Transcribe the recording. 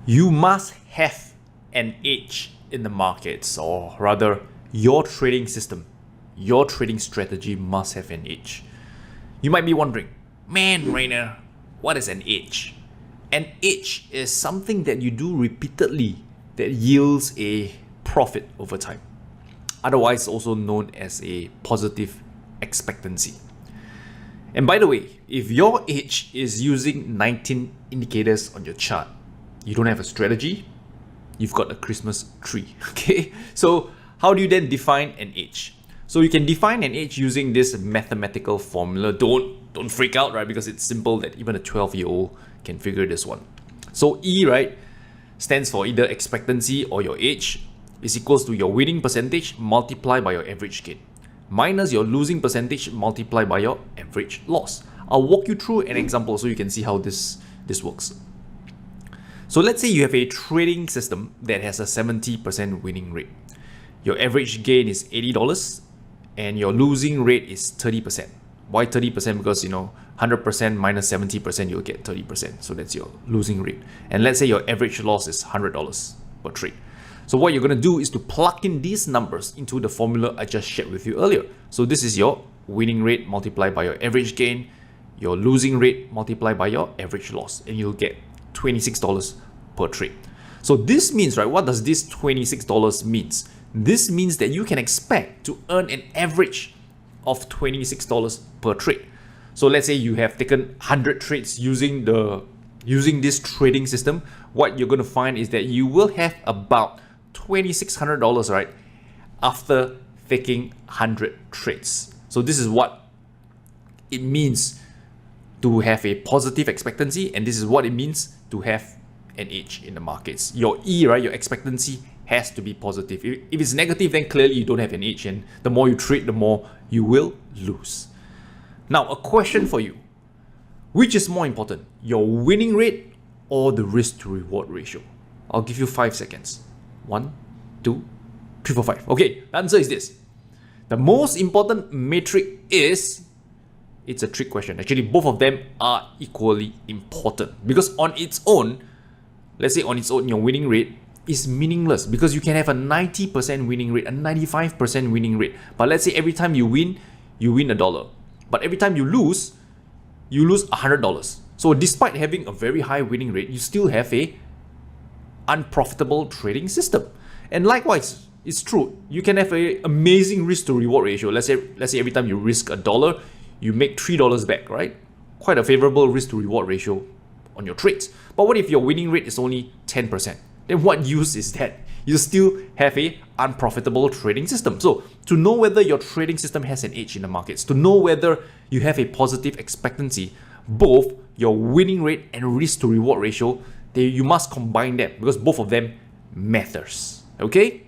You must have an edge in the markets, or rather, your trading system, your trading strategy must have an edge. You might be wondering, man, Rainer, what is an edge? An edge is something that you do repeatedly that yields a profit over time, otherwise also known as a positive expectancy. And by the way, if your edge is using 19 indicators on your chart, you don't have a strategy, you've got a Christmas tree. Okay, so how do you then define an edge? So you can define an edge using this mathematical formula. Don't freak out, right? Because it's simple that even a 12-year-old can figure this one. So E, right, stands for either expectancy or your edge, is equals to your winning percentage multiplied by your average gain minus your losing percentage multiplied by your average loss. I'll walk you through an example so you can see how this works. So let's say you have a trading system that has a 70% winning rate. Your average gain is $80 and your losing rate is 30%. Why 30%? Because 100% minus 70%, you'll get 30%. So that's your losing rate. And let's say your average loss is $100 per trade. So what you're going to do is to plug in these numbers into the formula I just shared with you earlier. So this is your winning rate multiplied by your average gain, your losing rate multiplied by your average loss, and you'll get $26 per trade. So this means, right, what does this $26 means? This means that you can expect to earn an average of $26 per trade. So let's say you have taken 100 trades using this trading system. What you're going to find is that you will have about $2,600, right, after taking 100 trades. So this is what it means to have a positive expectancy, and this is what it means to have an edge in the markets. Your E, right, your expectancy has to be positive. If it's negative, then clearly you don't have an edge, and the more you trade, the more you will lose. Now, a question for you. Which is more important, your winning rate or the risk to reward ratio? I'll give you 5 seconds. 1, 2, 3, 4, 5. Okay, the answer is this. The most important metric is, it's a trick question. Actually, both of them are equally important, because on its own, let's say on its own, your winning rate is meaningless, because you can have a 90% winning rate, a 95% winning rate. But let's say every time you win $1. But every time you lose $100. So despite having a very high winning rate, you still have a unprofitable trading system. And likewise, it's true. You can have an amazing risk to reward ratio. Let's say every time you risk $1, you make $3 back, right? Quite a favorable risk to reward ratio on your trades. But what if your winning rate is only 10%? Then what use is that? You still have a unprofitable trading system. So to know whether your trading system has an edge in the markets, to know whether you have a positive expectancy, both your winning rate and risk to reward ratio, you must combine them, because both of them matters. Okay?